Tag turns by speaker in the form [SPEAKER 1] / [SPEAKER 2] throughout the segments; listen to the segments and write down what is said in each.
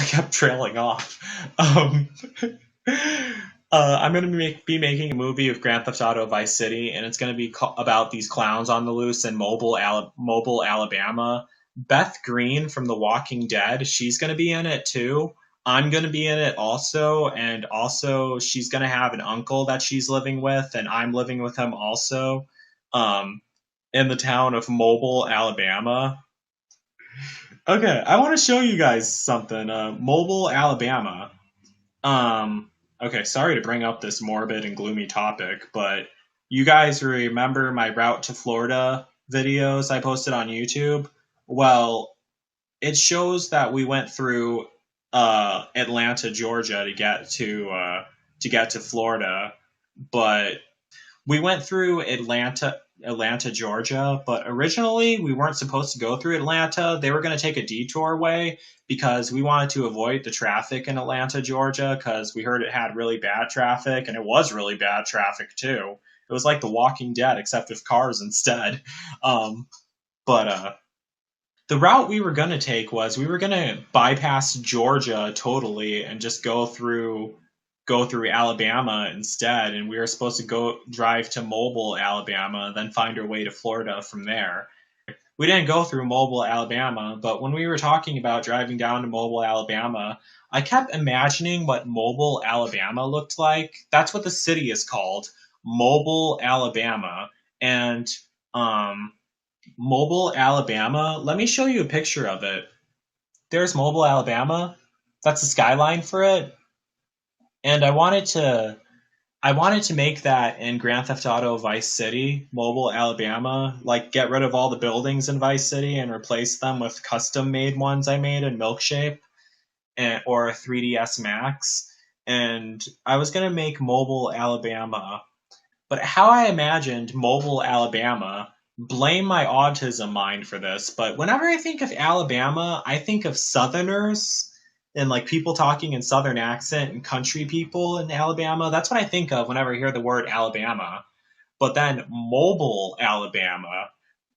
[SPEAKER 1] I kept trailing off. Um, I'm going to be making a movie of Grand Theft Auto Vice City, and it's going to be about these clowns on the loose in Mobile, Alabama. Beth Green from The Walking Dead, she's going to be in it too. I'm going to be in it also, and also she's going to have an uncle that she's living with, and I'm living with him also, um, in the town of Mobile, Alabama. Okay, I want to show you guys something. Mobile, Alabama. Okay, sorry to bring up this morbid and gloomy topic, but you guys remember my route to Florida videos I posted on YouTube? Well, it shows that we went through Atlanta, Georgia to get to Florida, but we went through Atlanta, Georgia, but originally we weren't supposed to go through Atlanta. They were going to take a detour way because we wanted to avoid the traffic in Atlanta, Georgia, because we heard it had really bad traffic, and it was really bad traffic too. It was like The Walking Dead, except with cars instead. Um, but the route we were going to take was we were going to bypass Georgia totally and just go through Alabama instead, and we were supposed to go drive to Mobile, Alabama, then find our way to Florida from there. We didn't go through Mobile, Alabama, but when we were talking about driving down to Mobile, Alabama, I kept imagining what Mobile, Alabama looked like. That's what the city is called, Mobile, Alabama. And um, Mobile, Alabama, let me show you a picture of it. There's Mobile, Alabama. That's the skyline for it. And I wanted to make that in Grand Theft Auto Vice City, Mobile, Alabama, like get rid of all the buildings in Vice City and replace them with custom made ones I made in Milkshape or 3DS Max. And I was going to make Mobile, Alabama, but how I imagined Mobile, Alabama, blame my autism mind for this, but whenever I think of Alabama, I think of Southerners and like people talking in Southern accent and country people in Alabama. That's what I think of whenever I hear the word Alabama. But then Mobile, Alabama.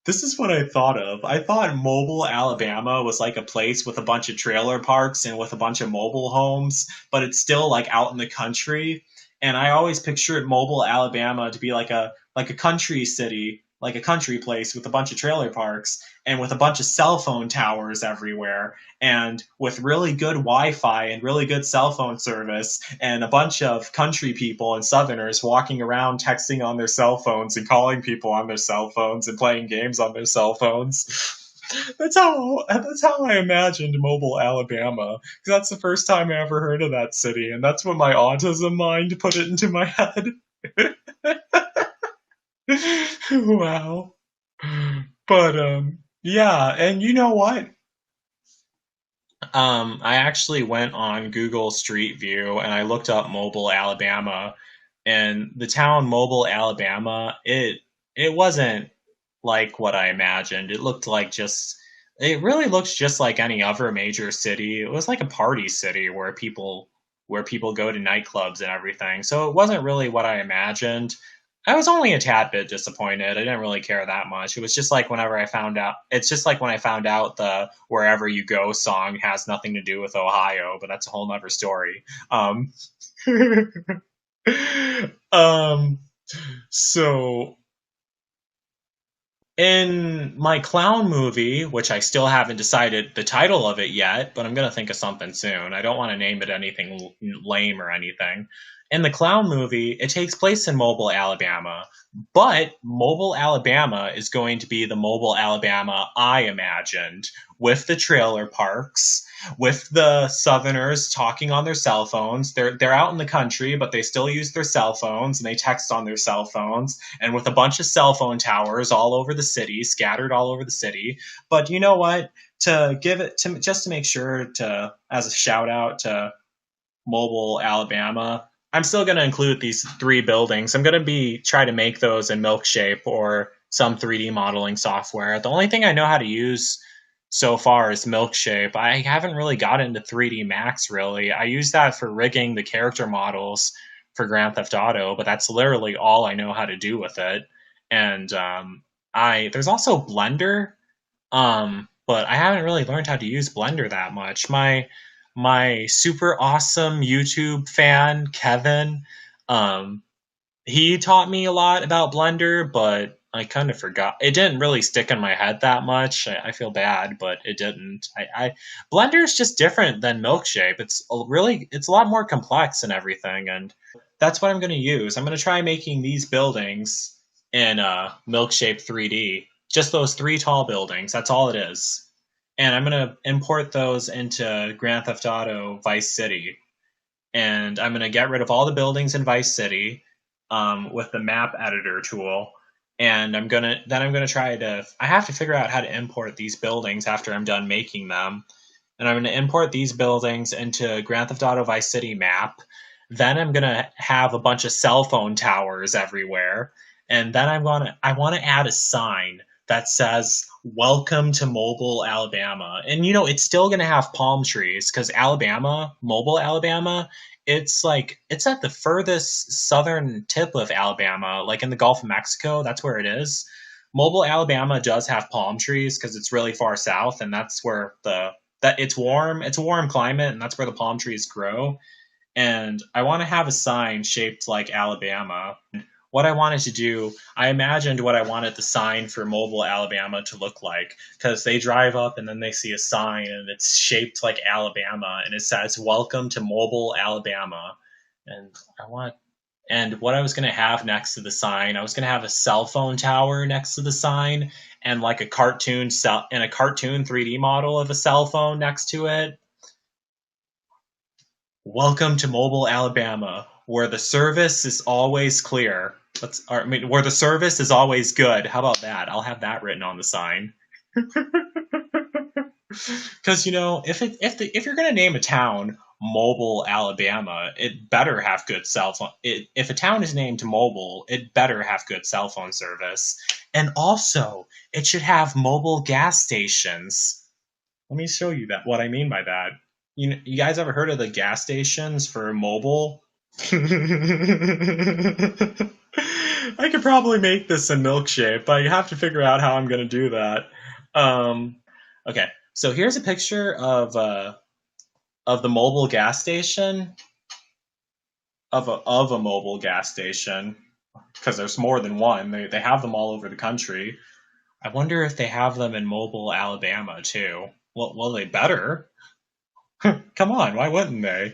[SPEAKER 1] This is what I thought of. I thought Mobile, Alabama was like a place with a bunch of trailer parks and with a bunch of mobile homes, but it's still like out in the country. And I always pictured Mobile, Alabama to be like a country city, like a country place with a bunch of trailer parks and with a bunch of cell phone towers everywhere and with really good Wi-Fi and really good cell phone service and a bunch of country people and Southerners walking around texting on their cell phones and calling people on their cell phones and playing games on their cell phones. That's how I imagined Mobile, Alabama. 'Cause that's the first time I ever heard of that city, and that's what my autism mind put it into my head. Wow. But yeah, and you know what? I actually went on Google Street View and I looked up Mobile, Alabama, and the town Mobile, Alabama, it wasn't like what I imagined. It really looks just like any other major city. It was like a party city where people go to nightclubs and everything. So it wasn't really what I imagined. I was only a tad bit disappointed. I didn't really care that much. It was just like whenever I found out. It's just like when I found out the "Wherever You Go" song has nothing to do with Ohio, but that's a whole nother story. Um, um, so in my clown movie, which I still haven't decided the title of it yet, but I'm going to think of something soon. I don't want to name it anything lame or anything. In the clown movie, it takes place in Mobile, Alabama, but Mobile, Alabama is going to be the Mobile, Alabama I imagined with the trailer parks, with the Southerners talking on their cell phones. They're out in the country, but they still use their cell phones and they text on their cell phones, and with a bunch of cell phone towers all over the city, scattered all over the city. But you know what? To give it to just to make sure to as a shout out to Mobile, Alabama, I'm still going to include these three buildings. I'm going to be try to make those in Milkshape or some 3D modeling software. The only thing I know how to use so far is Milkshape. I haven't really got into 3D Max really. I use that for rigging the character models for Grand Theft Auto, but that's literally all I know how to do with it. And I there's also Blender, but I haven't really learned how to use Blender that much. my super awesome YouTube fan, Kevin, um, he taught me a lot about Blender, but I kind of forgot. It didn't really stick in my head that much. I feel bad, but it didn't. Blender is just different than Milkshape. It's a lot more complex and everything, and that's what I'm going to use. I'm going to try making these buildings in Milkshape 3D. Just those three tall buildings. That's all it is. And I'm going to import those into Grand Theft Auto Vice City, and I'm going to get rid of all the buildings in Vice City with the map editor tool. And I'm gonna try to. I have to figure out how to import these buildings after I'm done making them. And I'm going to import these buildings into Grand Theft Auto Vice City map. Then I'm going to have a bunch of cell phone towers everywhere. And then I want to add a sign that says "Welcome to Mobile, Alabama." And it's still going to have palm trees because Mobile, Alabama, it's at the furthest southern tip of Alabama, like in the Gulf of Mexico. That's where it is. Mobile, Alabama does have palm trees because it's really far south, and that's where it's warm. It's a warm climate, and that's where the palm trees grow. And I want to have a sign shaped like Alabama. What I wanted to do, I imagined what I wanted the sign for Mobile, Alabama to look like, because they drive up and then they see a sign and it's shaped like Alabama and it says "Welcome to Mobile, Alabama." And I want and what I was going to have next to the sign, I was going to have a cell phone tower next to the sign, and like a cartoon 3D model of a cell phone next to it. Welcome to Mobile, Alabama, where the service is always clear. Where the service is always good. How about that? I'll have that written on the sign. Because if you're gonna name a town Mobile, Alabama, it better have good cell phone. If a town is named Mobile, it better have good cell phone service, and also it should have mobile gas stations. Let me show you that what I mean by that. You guys ever heard of the gas stations for mobile? I could probably make this in Milkshape, but you have to figure out how I'm going to do that. Um, okay, so here's a picture of the mobile gas station of a mobile gas station because there's more than one. They have them all over the country. I wonder if they have them in Mobile, Alabama too. Well, they better. Come on, why wouldn't they?